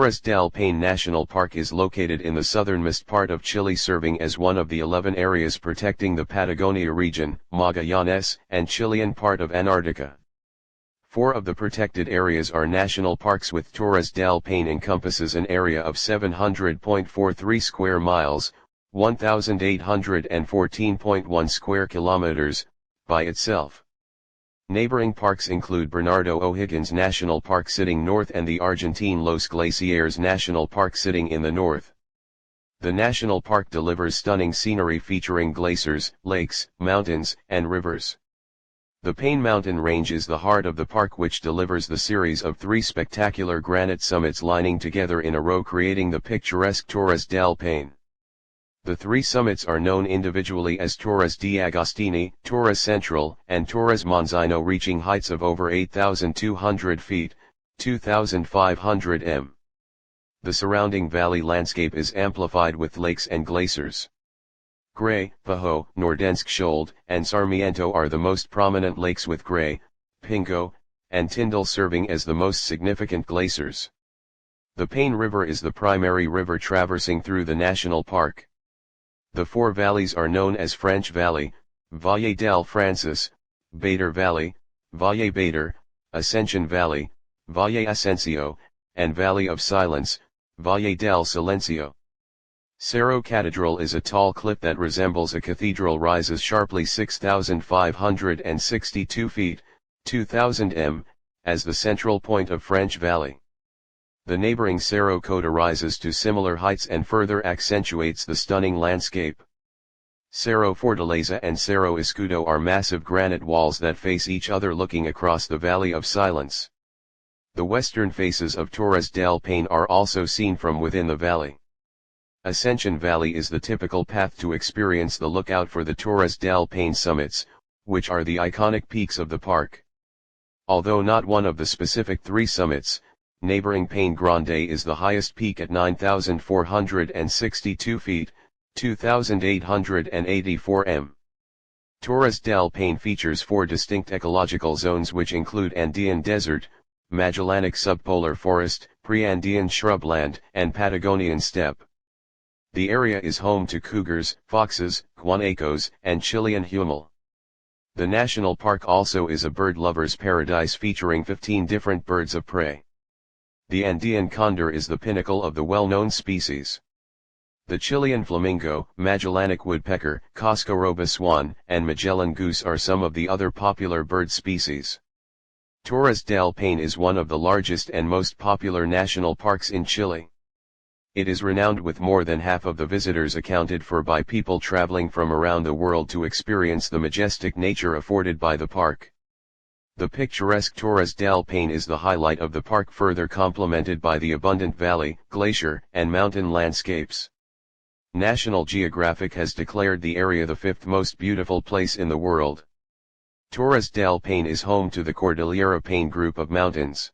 Torres del Paine National Park is located in the southernmost part of Chile, serving as one of the 11 areas protecting the Patagonia region, Magallanes, and Chilean part of Antarctica. 4 of the protected areas are national parks, with Torres del Paine encompasses an area of 700.43 square miles, 1,814.1 square kilometers, by itself. Neighboring parks include Bernardo O'Higgins National Park sitting north and the Argentine Los Glaciares National Park sitting in the north. The national park delivers stunning scenery featuring glaciers, lakes, mountains, and rivers. The Paine Mountain Range is the heart of the park, which delivers the series of 3 spectacular granite summits lining together in a row, creating the picturesque Torres del Paine. The 3 summits are known individually as Torres de Agostini, Torres Central, and Torres Monzino, reaching heights of over 8,200 feet, 2,500 m. The surrounding valley landscape is amplified with lakes and glaciers. Gray, Pajo, Nordensk Schold, and Sarmiento are the most prominent lakes, with Gray, Pingo, and Tyndall serving as the most significant glaciers. The Paine River is the primary river traversing through the national park. The 4 valleys are known as French Valley, Valle del Francis, Bader Valley, Valle Bader, Ascension Valley, Valle Ascencio, and Valley of Silence, Valle del Silencio. Cerro Catedral is a tall cliff that resembles a cathedral, rises sharply 6,562 feet, 2,000 m, as the central point of French Valley. The neighboring Cerro Coda rises to similar heights and further accentuates the stunning landscape. Cerro Fortaleza and Cerro Escudo are massive granite walls that face each other looking across the Valley of Silence. The western faces of Torres del Paine are also seen from within the valley. Ascension Valley is the typical path to experience the lookout for the Torres del Paine summits, which are the iconic peaks of the park. Although not one of the specific 3 summits, neighboring Paine Grande is the highest peak at 9,462 feet, 2,884 m. Torres del Paine features 4 distinct ecological zones, which include Andean Desert, Magellanic Subpolar Forest, Pre-Andean Shrubland, and Patagonian Steppe. The area is home to cougars, foxes, guanacos, and Chilean huemul. The national park also is a bird lover's paradise, featuring 15 different birds of prey. The Andean condor is the pinnacle of the well-known species. The Chilean flamingo, Magellanic woodpecker, Coscoroba swan, and Magellan goose are some of the other popular bird species. Torres del Paine is one of the largest and most popular national parks in Chile. It is renowned, with more than half of the visitors accounted for by people traveling from around the world to experience the majestic nature afforded by the park. The picturesque Torres del Paine is the highlight of the park, further complemented by the abundant valley, glacier, and mountain landscapes. National Geographic has declared the area the 5th most beautiful place in the world. Torres del Paine is home to the Cordillera Paine group of mountains.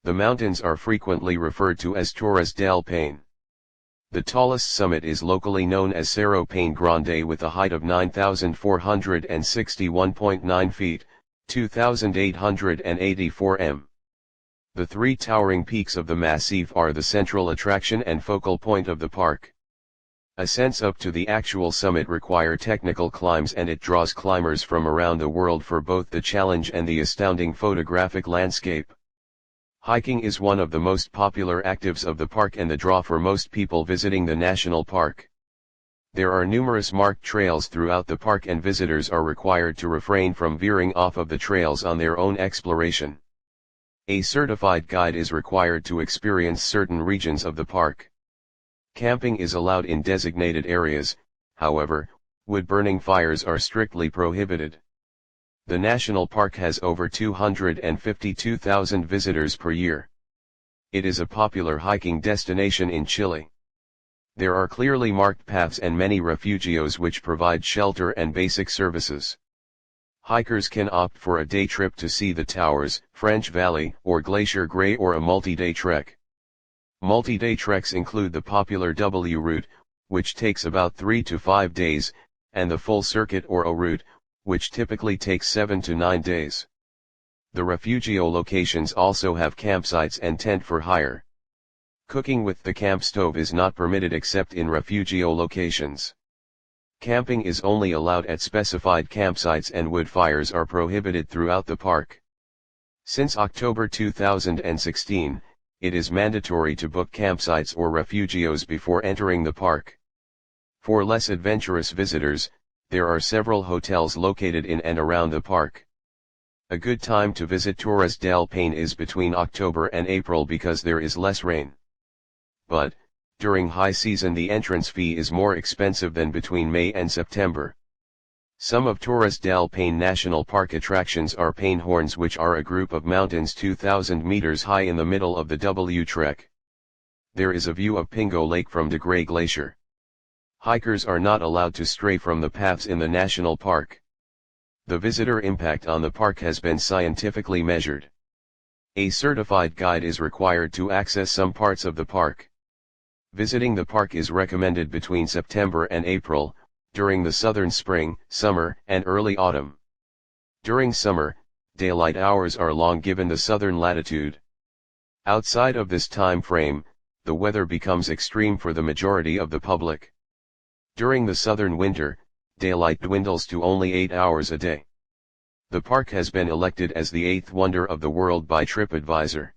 The mountains are frequently referred to as Torres del Paine. The tallest summit is locally known as Cerro Paine Grande, with a height of 9,461.9 feet, 2,884 m. The 3 towering peaks of the massif are the central attraction and focal point of the park. Ascents up to the actual summit require technical climbs, and it draws climbers from around the world for both the challenge and the astounding photographic landscape. Hiking is one of the most popular activities of the park and the draw for most people visiting the national park. There are numerous marked trails throughout the park, and visitors are required to refrain from veering off of the trails on their own exploration. A certified guide is required to experience certain regions of the park. Camping is allowed in designated areas, however, wood-burning fires are strictly prohibited. The national park has over 252,000 visitors per year. It is a popular hiking destination in Chile. There are clearly marked paths and many refugios which provide shelter and basic services. Hikers can opt for a day trip to see the towers, French Valley, or Glacier Gray, or a multi-day trek. Multi-day treks include the popular W route, which takes about 3 to 5 days, and the full circuit or O route, which typically takes 7 to 9 days. The refugio locations also have campsites and tent for hire. Cooking with the camp stove is not permitted except in refugio locations. Camping is only allowed at specified campsites and wood fires are prohibited throughout the park. Since October 2016, it is mandatory to book campsites or refugios before entering the park. For less adventurous visitors, there are several hotels located in and around the park. A good time to visit Torres del Paine is between October and April because there is less rain. But, during high season the entrance fee is more expensive than between May and September. Some of Torres del Paine National Park attractions are Paine Horns, which are a group of mountains 2,000 meters high in the middle of the W Trek. There is a view of Pingo Lake from de Grey Glacier. Hikers are not allowed to stray from the paths in the national park. The visitor impact on the park has been scientifically measured. A certified guide is required to access some parts of the park. Visiting the park is recommended between September and April, during the southern spring, summer, and early autumn. During summer, daylight hours are long given the southern latitude. Outside of this time frame, the weather becomes extreme for the majority of the public. During the southern winter, daylight dwindles to only 8 hours a day. The park has been elected as the 8th wonder of the world by TripAdvisor.